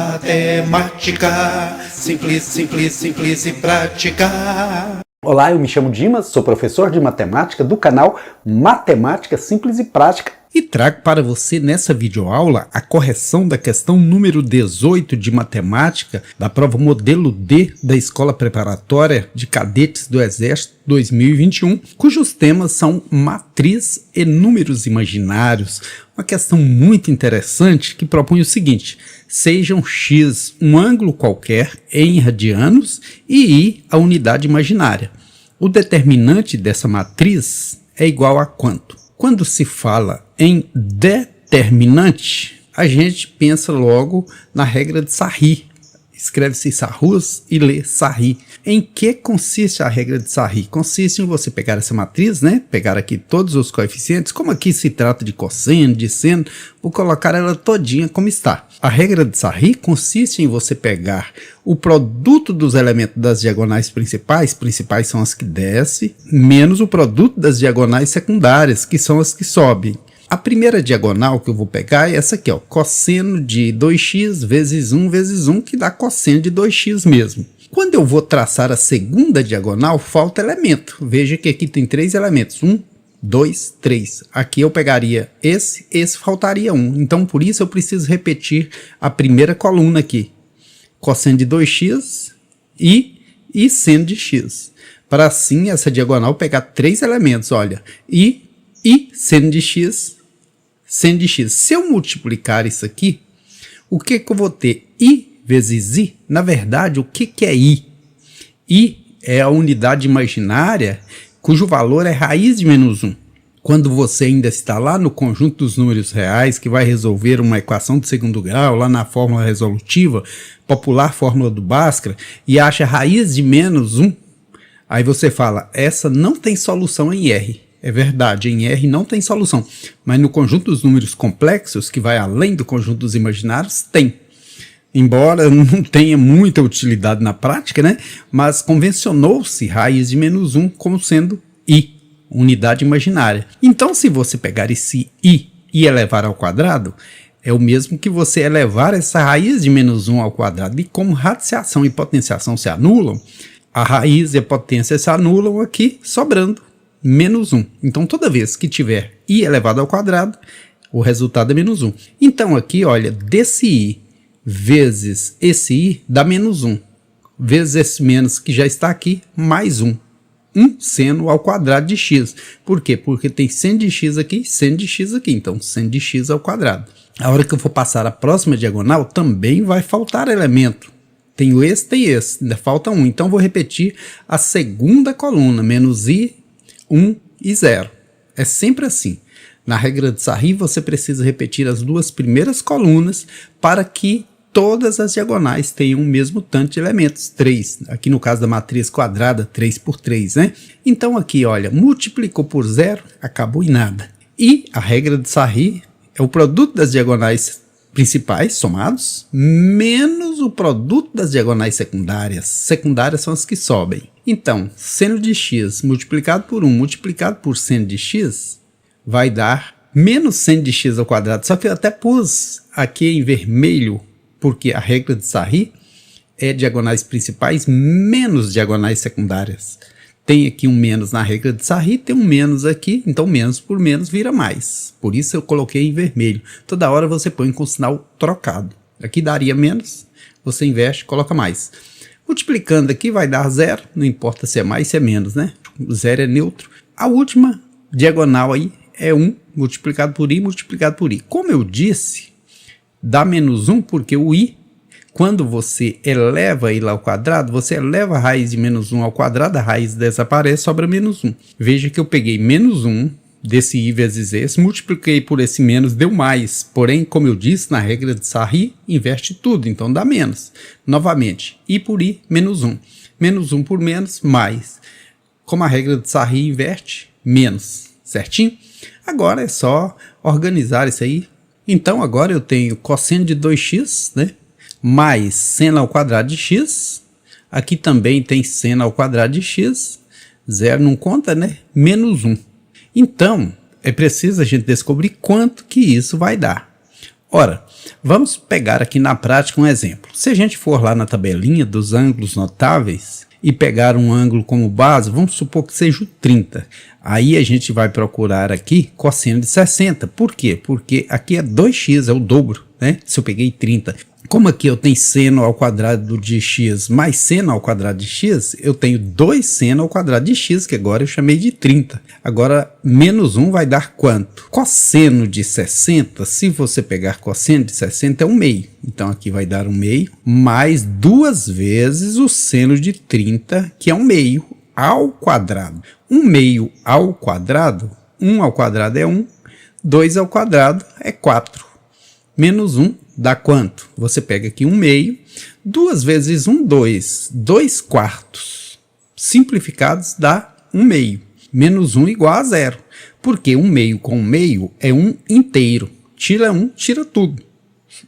Matemática, simples, simples, simples e prática. Olá, eu me chamo Dimas, sou professor de matemática do canal Matemática Simples e Prática. E trago para você nessa videoaula a correção da questão número 18 de matemática da prova modelo D da Escola Preparatória de Cadetes do Exército 2021, cujos temas são matriz e números imaginários. Uma questão muito interessante que propõe o seguinte: sejam x um ângulo qualquer em radianos e i a unidade imaginária. O determinante dessa matriz é igual a quanto? Quando se fala em determinante, a gente pensa logo na regra de Sarri. Escreve-se Sarrus e lê Sarri. Em que consiste a regra de Sarri? Consiste em você pegar essa matriz, pegar aqui todos os coeficientes, como aqui se trata de cosseno, de seno, vou colocar ela todinha como está. A regra de Sarri consiste em você pegar o produto dos elementos das diagonais principais são as que descem, menos o produto das diagonais secundárias, que são as que sobem. A primeira diagonal que eu vou pegar é essa aqui, ó, cosseno de 2x vezes 1, que dá cosseno de 2x mesmo. Quando eu vou traçar a segunda diagonal, falta elemento. Veja que aqui tem 3 elementos, 1, 2, 3. Aqui eu pegaria esse faltaria 1. Então, por isso eu preciso repetir a primeira coluna aqui. Cosseno de 2x e seno de x. Para assim, essa diagonal pegar 3 elementos, olha. E seno de x, seno de x. Se eu multiplicar isso aqui, o que eu vou ter? I vezes i. Na verdade, o que é i? I é a unidade imaginária cujo valor é raiz de menos 1. Quando você ainda está lá no conjunto dos números reais, que vai resolver uma equação de segundo grau, lá na fórmula resolutiva, popular fórmula do Bhaskara, e acha raiz de menos 1, aí você fala, essa não tem solução em R. É verdade, em R não tem solução, mas no conjunto dos números complexos, que vai além do conjunto dos imaginários, tem. Embora não tenha muita utilidade na prática, mas convencionou-se raiz de menos 1 como sendo i, unidade imaginária. Então, se você pegar esse i e elevar ao quadrado, é o mesmo que você elevar essa raiz de menos 1 ao quadrado. E como radiciação e potenciação se anulam, a raiz e a potência se anulam aqui, sobrando menos 1. Então, toda vez que tiver i elevado ao quadrado, o resultado é menos 1. Então, aqui, olha, desse i vezes esse i dá menos 1. Vezes esse menos que já está aqui, mais 1. 1 seno ao quadrado de x. Por quê? Porque tem seno de x aqui e seno de x aqui. Então, seno de x ao quadrado. A hora que eu for passar a próxima diagonal, também vai faltar elemento. Tenho esse, tem esse. Ainda falta 1. Então, vou repetir a segunda coluna. Menos i, 1 e 0. É sempre assim. Na regra de Sarri, você precisa repetir as duas primeiras colunas para que todas as diagonais tenham o mesmo tanto de elementos, 3. Aqui no caso da matriz quadrada, 3 por 3, Então aqui, olha, multiplicou por 0, acabou em nada. E a regra de Sarri é o produto das diagonais principais, somados, menos o produto das diagonais secundárias. Secundárias são as que sobem. Então, seno de x multiplicado por 1 multiplicado por seno de x vai dar menos seno de x ao quadrado. Só que eu até pus aqui em vermelho, porque a regra de Sarri é diagonais principais menos diagonais secundárias. Tem aqui um menos na regra de Sarri, tem um menos aqui, então menos por menos vira mais. Por isso eu coloquei em vermelho. Toda hora você põe com sinal trocado. Aqui daria menos, você inverte, coloca mais. Multiplicando aqui vai dar 0, não importa se é mais, se é menos, O 0 é neutro. A última diagonal aí é 1 multiplicado por i multiplicado por i. Como eu disse, dá menos 1 porque o i, quando você eleva ele ao quadrado, você eleva a raiz de menos 1 ao quadrado, a raiz desaparece, sobra menos 1. Veja que eu peguei menos 1 desse i vezes esse, multipliquei por esse menos, deu mais. Porém, como eu disse, na regra de Sarri, inverte tudo, então dá menos. Novamente, i por i, menos 1. Menos 1 por menos, mais. Como a regra de Sarri inverte, menos. Certinho? Agora é só organizar isso aí. Então agora eu tenho cosseno de 2x, mais seno ao quadrado de x. Aqui também tem seno ao quadrado de x. 0 não conta, Menos 1. Então, é preciso a gente descobrir quanto que isso vai dar. Ora, Vamos pegar aqui na prática um exemplo. Se a gente for lá na tabelinha dos ângulos notáveis e pegar um ângulo como base, vamos supor que seja o 30. Aí a gente vai procurar aqui cosseno de 60. Por quê? Porque aqui é 2x, é o dobro, né? Se eu peguei 30. Como aqui eu tenho seno ao quadrado de x mais seno ao quadrado de x, eu tenho 2 seno ao quadrado de x, que agora eu chamei de 30. Agora, menos 1 vai dar quanto? Cosseno de 60, se você pegar cosseno de 60, é 1 meio. Então, aqui vai dar 1 meio, mais 2 vezes o seno de 30, que é 1 meio, ao quadrado. 1 meio ao quadrado, 1 ao quadrado é 1, 2 ao quadrado é 4. Menos 1 dá quanto? Você pega aqui 1 meio, 2 vezes 1, 2. 2 quartos. Simplificados dá 1 meio. Menos 1 igual a 0. Porque 1 meio com 1 meio é 1 inteiro. Tira 1, tira tudo.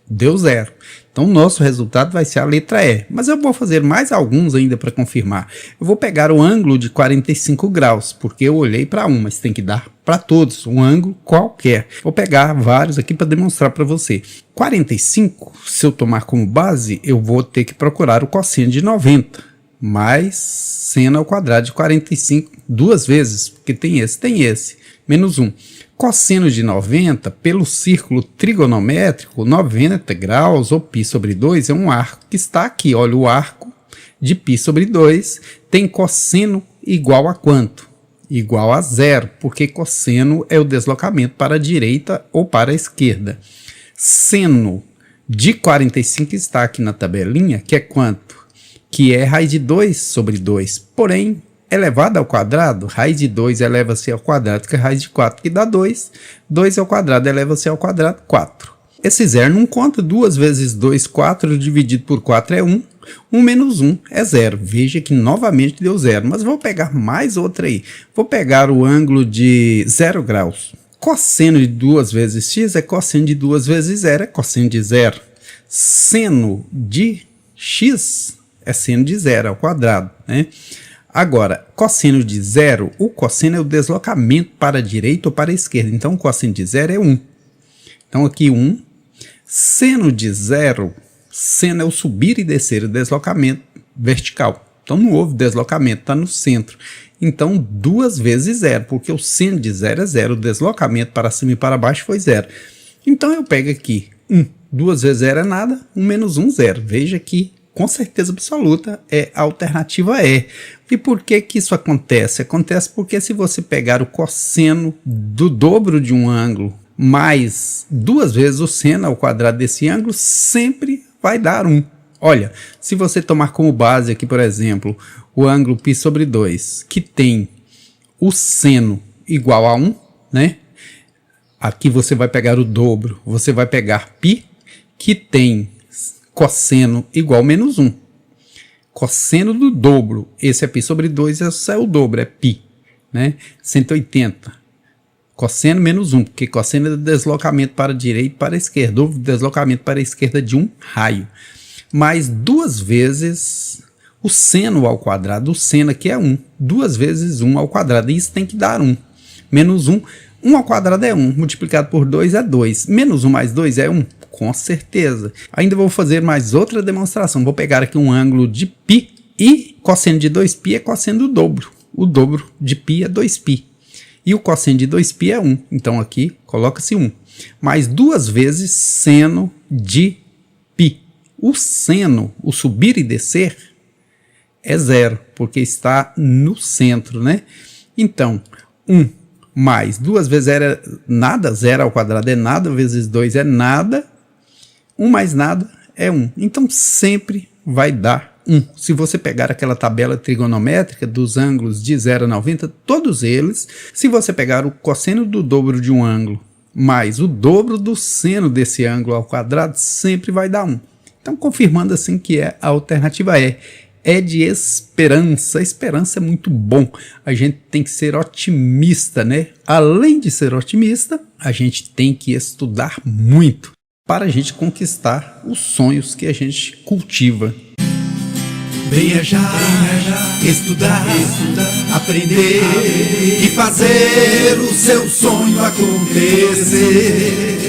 Deu 0. Então, o nosso resultado vai ser a letra E. Mas eu vou fazer mais alguns ainda para confirmar. Eu vou pegar o ângulo de 45 graus, porque eu olhei para um, mas tem que dar para todos, um ângulo qualquer. Vou pegar vários aqui para demonstrar para você. 45, se eu tomar como base, eu vou ter que procurar o cosseno de 90, mais seno ao quadrado de 45, 2 vezes, porque tem esse, menos 1. Cosseno de 90, pelo círculo trigonométrico, 90 graus, ou π sobre 2, é um arco que está aqui. Olha, o arco de π sobre 2 tem cosseno igual a quanto? Igual a 0, porque cosseno é o deslocamento para a direita ou para a esquerda. Seno de 45 está aqui na tabelinha, que é quanto? Que é raiz de 2 sobre 2, porém, elevado ao quadrado, raiz de 2 eleva-se ao quadrado, que é raiz de 4, que dá 2. 2 ao quadrado eleva-se ao quadrado, 4. Esse zero não conta, 2 vezes 2, 4, dividido por 4 é 1. 1 menos 1 é 0. Veja que novamente deu 0, mas vou pegar mais outra aí. Vou pegar o ângulo de 0 graus. Cosseno de 2 vezes x é cosseno de 2 vezes 0, é cosseno de 0. Seno de x é seno de 0 ao quadrado, né? Agora, cosseno de 0, o cosseno é o deslocamento para a direita ou para a esquerda. Então, o cosseno de 0 é 1. Então, aqui 1. Seno de 0, seno é o subir e descer, o deslocamento vertical. Então, não houve deslocamento, está no centro. Então, 2 vezes 0, porque o seno de 0 é 0, o deslocamento para cima e para baixo foi 0. Então, eu pego aqui 1. 2 vezes 0 é nada, 1 menos 1, 0. Veja que com certeza absoluta é a alternativa E. E por que que isso acontece? Acontece porque se você pegar o cosseno do dobro de um ângulo mais 2 vezes o seno ao quadrado desse ângulo, sempre vai dar 1. Olha, se você tomar como base aqui, por exemplo, o ângulo π sobre 2, que tem o seno igual a 1, né? Aqui você vai pegar o dobro, você vai pegar π, que tem cosseno igual a menos 1. Cosseno do dobro, esse é π sobre 2, esse é o dobro, é π, né? 180. Cosseno menos 1, porque cosseno é deslocamento para a direita e para a esquerda, ou deslocamento para a esquerda de um raio. Mais 2 vezes o seno ao quadrado, o seno aqui é 1. 2 vezes 1 ao quadrado, isso tem que dar 1. Menos 1, 1 ao quadrado é 1, multiplicado por 2 é 2. Menos 1 mais 2 é 1. Com certeza. Ainda vou fazer mais outra demonstração. Vou pegar aqui um ângulo de π e cosseno de 2π é cosseno do dobro. O dobro de π é 2π. E o cosseno de 2π é 1. Então aqui coloca-se 1. Mais 2 vezes seno de π. O seno, o subir e descer, é 0, porque está no centro, né? Então, 1 mais 2 vezes 0 é nada, 0 ao quadrado é nada, vezes 2 é nada. 1 mais nada é 1. Então, sempre vai dar 1. Se você pegar aquela tabela trigonométrica dos ângulos de 0 a 90, todos eles, se você pegar o cosseno do dobro de um ângulo mais o dobro do seno desse ângulo ao quadrado, sempre vai dar 1. Então, confirmando assim que é a alternativa E. É de esperança. Esperança é muito bom. A gente tem que ser otimista, né? Além de ser otimista, a gente tem que estudar muito para a gente conquistar os sonhos que a gente cultiva. Venha já, estudar, aprender e fazer o seu sonho acontecer.